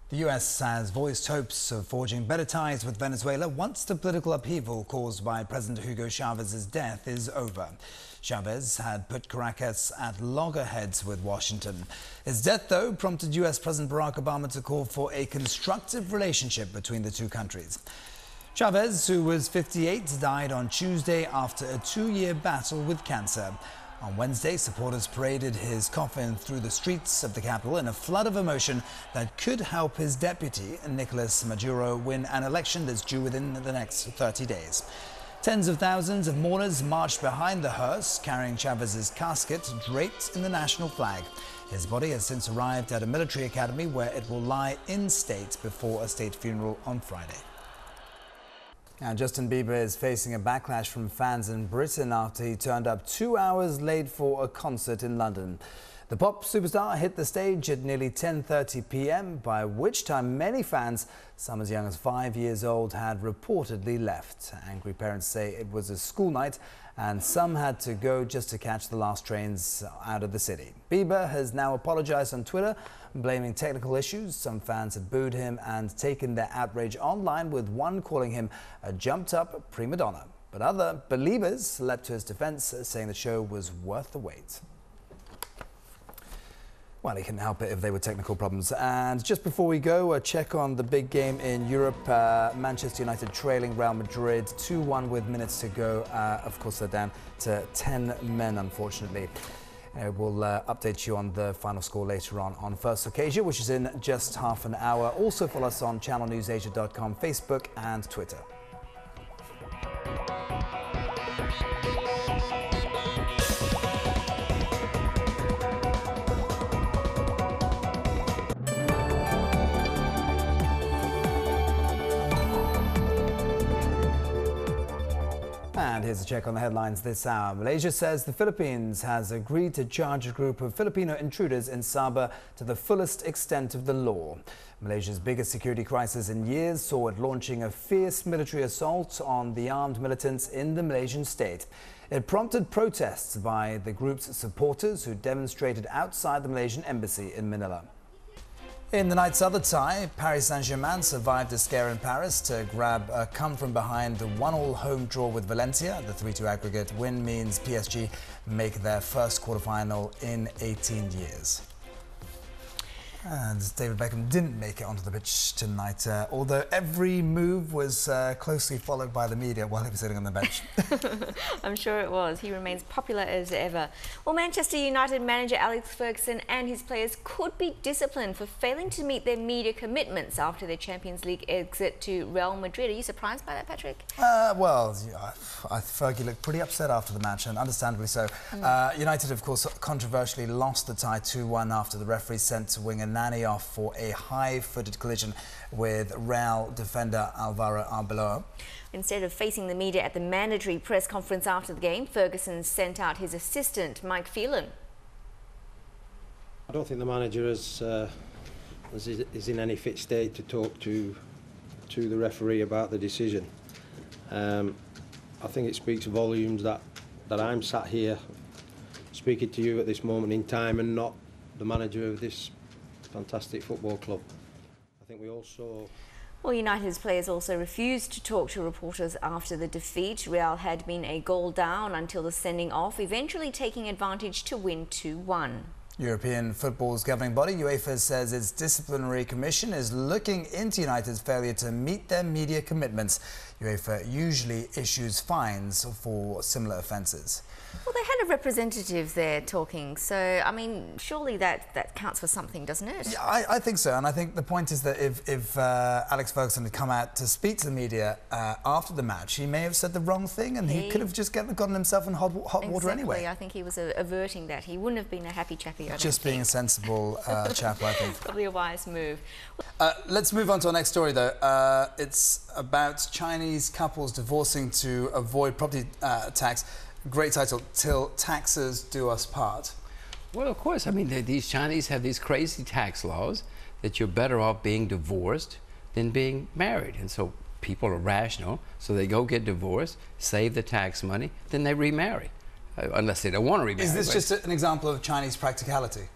The U.S. has voiced hopes of forging better ties with Venezuela once the political upheaval caused by President Hugo Chávez's death is over. Chávez had put Caracas at loggerheads with Washington. His death, though, prompted U.S. President Barack Obama to call for a constructive relationship between the two countries. Chávez, who was 58, died on Tuesday after a 2-year battle with cancer. On Wednesday, supporters paraded his coffin through the streets of the capital in a flood of emotion that could help his deputy, Nicolas Maduro, win an election that's due within the next 30 days. Tens of thousands of mourners marched behind the hearse, carrying Chávez's casket draped in the national flag. His body has since arrived at a military academy where it will lie in state before a state funeral on Friday. Now, Justin Bieber is facing a backlash from fans in Britain after he turned up 2 hours late for a concert in London. The pop superstar hit the stage at nearly 10:30 p.m, by which time many fans, some as young as 5 years old, had reportedly left. Angry parents say it was a school night and some had to go just to catch the last trains out of the city. Bieber has now apologized on Twitter, blaming technical issues. Some fans have booed him and taken their outrage online, with one calling him a jumped-up prima donna. But other believers leapt to his defense, saying the show was worth the wait. Well, he couldn't help it if they were technical problems. And just before we go, a check on the big game in Europe. Manchester United trailing Real Madrid 2-1 with minutes to go. Of course, they're down to 10 men, unfortunately. We'll update you on the final score later on First Look Asia, which is in just half an hour. Also follow us on channelnewsasia.com, Facebook and Twitter. And here's a check on the headlines this hour. Malaysia says the Philippines has agreed to charge a group of Filipino intruders in Sabah to the fullest extent of the law. Malaysia's biggest security crisis in years saw it launching a fierce military assault on the armed militants in the Malaysian state. It prompted protests by the group's supporters, who demonstrated outside the Malaysian embassy in Manila. In the night's other tie, Paris Saint-Germain survived a scare in Paris to grab a come-from-behind 1-1 home draw with Valencia. The 3-2 aggregate win means PSG make their first quarter-final in 18 years. And David Beckham didn't make it onto the pitch tonight, although every move was closely followed by the media while he was sitting on the bench. I'm sure it was. He remains popular as ever. Well, Manchester United manager Alex Ferguson and his players could be disciplined for failing to meet their media commitments after their Champions League exit to Real Madrid. Are you surprised by that, Patrick? Well, Fergie looked pretty upset after the match, and understandably so. United, of course, controversially lost the tie 2-1 after the referee sent winger Nani off for a high-footed collision with Real defender Alvaro Arbeloa. Instead of facing the media at the mandatory press conference after the game, Ferguson sent out his assistant, Mike Phelan. I don't think the manager is in any fit state to talk to the referee about the decision. I think it speaks volumes that I'm sat here speaking to you at this moment in time and not the manager of this fantastic football club. I think we also... Well, United's players also refused to talk to reporters after the defeat. Real had been a goal down until the sending off, eventually taking advantage to win 2-1. European football's governing body, UEFA, says its disciplinary commission is looking into United's failure to meet their media commitments. UEFA usually issues fines for similar offences. Well, they had a representative there talking, so, I mean, surely that counts for something, doesn't it? Yeah, I think so, and I think the point is that if Alex Ferguson had come out to speak to the media after the match, he may have said the wrong thing, and he could have just gotten himself in hot water anyway. I think he was averting that. He wouldn't have been a happy chappy, Just being a sensible chap, I think. Probably a wise move. Let's move on to our next story, though. It's about Chinese couples divorcing to avoid property tax. Great title, Till Taxes Do Us Part. Well, of course. I mean, these Chinese have these crazy tax laws that you're better off being divorced than being married. And so people are rational, so they go get divorced, save the tax money, then they remarry. Unless they don't want to remarry. Is this just an example of Chinese practicality?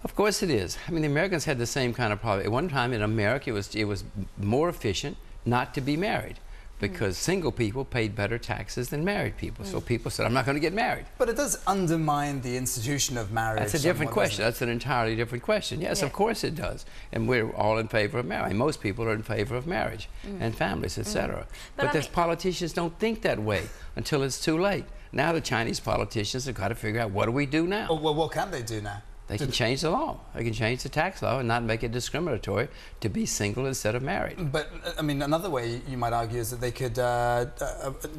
Of course it is. I mean, the Americans had the same kind of problem. At one time in America, it was more efficient not to be married, because single people paid better taxes than married people. So people said, I'm not going to get married. But it does undermine the institution of marriage. That's a different question. That's an entirely different question. Yes, of course it does. And we're all in favor of marriage. Most people are in favor of marriage and families, etc. But the politicians don't think that way until it's too late. Now the Chinese politicians have got to figure out, what do we do now? Well, what can they do now? They can change the law. They can change the tax law and not make it discriminatory to be single instead of married. But, I mean, another way you might argue is that they could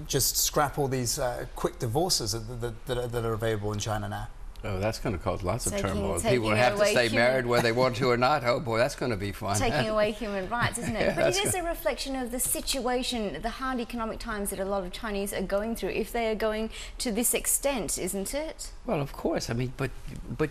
just scrap all these quick divorces that are available in China now. Oh, that's going to cause lots of turmoil. People will have to stay married whether they want to or not. Oh, boy, that's going to be fun. Taking away human rights, isn't it? Yeah, but it is a reflection of the situation, the hard economic times that a lot of Chinese are going through, if they are going to this extent, isn't it? Well, of course. I mean, but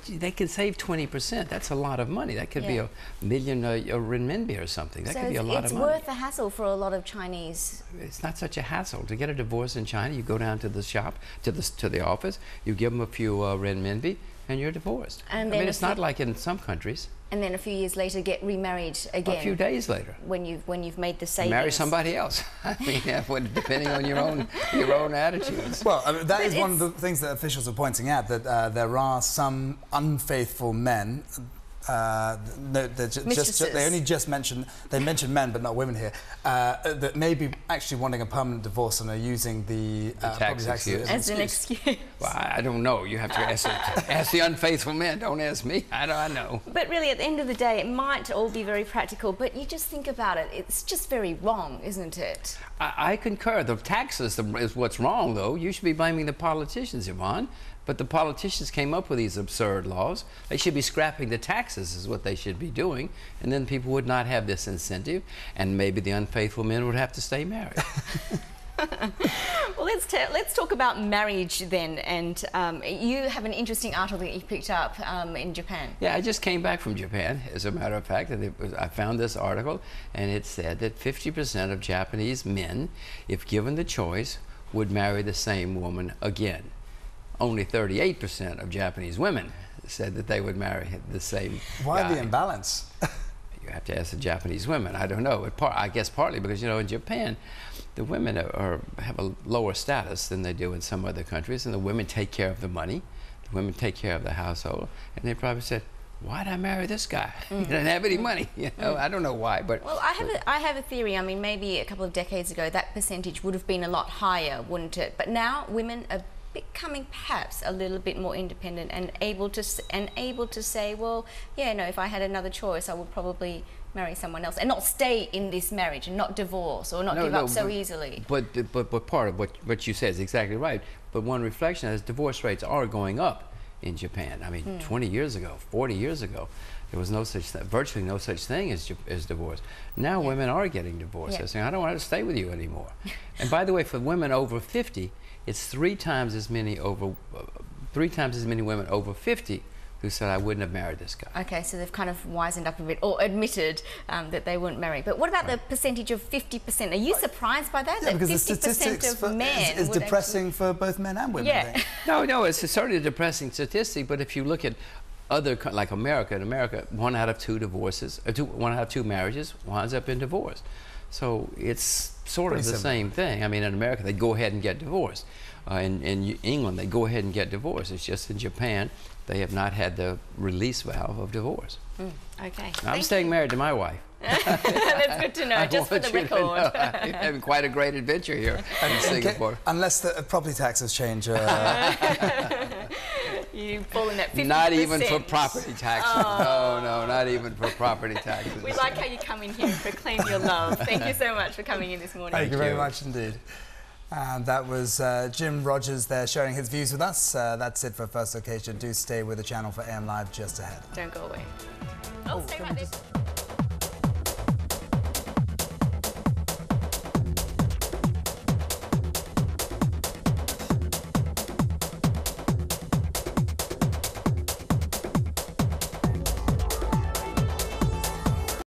they can save 20%. That's a lot of money. That could be $1 million renminbi or something. That could be a lot of money. It's worth the hassle for a lot of Chinese. It's not such a hassle. To get a divorce in China, you go down to the shop, to the office, you give them a few renminbi, and you're divorced. And I mean, it's not like in some countries. And then a few years later, get remarried again. A few days later. When you've made the savings. Marry somebody else. I mean, depending on your own attitudes. Well, I mean, that is one of the things that officials are pointing out, that there are some unfaithful men. They only just mention men, but not women here. That may be actually wanting a permanent divorce and are using the tax excuse as an excuse. Well, I don't know. You have to ask the unfaithful men. Don't ask me. I don't know. But really, at the end of the day, it might all be very practical. But you just think about it. It's just very wrong, isn't it? I concur. The taxes is what's wrong, though. You should be blaming the politicians, Yvonne. But the politicians came up with these absurd laws. They should be scrapping the taxes, is what they should be doing, and then people would not have this incentive, and maybe the unfaithful men would have to stay married. Well, let's talk about marriage then. And you have an interesting article that you picked up in Japan. Yeah, I just came back from Japan, as a matter of fact, and I found this article, and it said that 50% of Japanese men, if given the choice, would marry the same woman again. Only 38% of Japanese women said that they would marry the same Why guy. the imbalance? You have to ask the Japanese women. I don't know. I guess partly because, you know, in Japan, the women have a lower status than they do in some other countries, and the women take care of the money, the women take care of the household, and they probably said, why'd I marry this guy? He doesn't have any money. You know, I don't know why, but... Well, I have a theory. I mean, maybe a couple of decades ago, that percentage would have been a lot higher, wouldn't it? But now women are becoming perhaps a little bit more independent and able to say, well, yeah, no, if I had another choice, I would probably marry someone else and not stay in this marriage and not divorce or not give up so easily. But part of what you said is exactly right. But one reflection is divorce rates are going up in Japan. I mean, 20 years ago, 40 years ago, there was no such virtually no such thing as divorce. Now women are getting divorced. They're saying, I don't want to stay with you anymore. And by the way, for women over 50, it's three times as many women over 50 who said, I wouldn't have married this guy. Okay, so they've kind of wisened up a bit, or admitted that they wouldn't marry. But what about the percentage of 50%? Are you surprised by that? Yeah, that because 50% the statistics of men is depressing for both men and women. Yeah. No, it's certainly a depressing statistic, but if you look at other, like America, in America, 1 out of 2 divorces, 1 out of 2 marriages winds up in divorce. So it's sort of the same thing. I mean, in America, they go ahead and get divorced. In England, they go ahead and get divorced. It's just in Japan, they have not had the release valve of divorce. Okay. I'm staying married to my wife. That's good to know, just for the record. I'm having quite a great adventure here in Singapore. Unless the property taxes change. You fall in that 50%. Not even for property taxes. Oh. No, not even for property taxes. We like how you come in here and proclaim your love. Thank you so much for coming in this morning. Thank you very much indeed. And that was Jim Rogers there sharing his views with us. That's it for First Location. Do stay with the channel for AM Live just ahead. Don't go away. Oh, stay right there.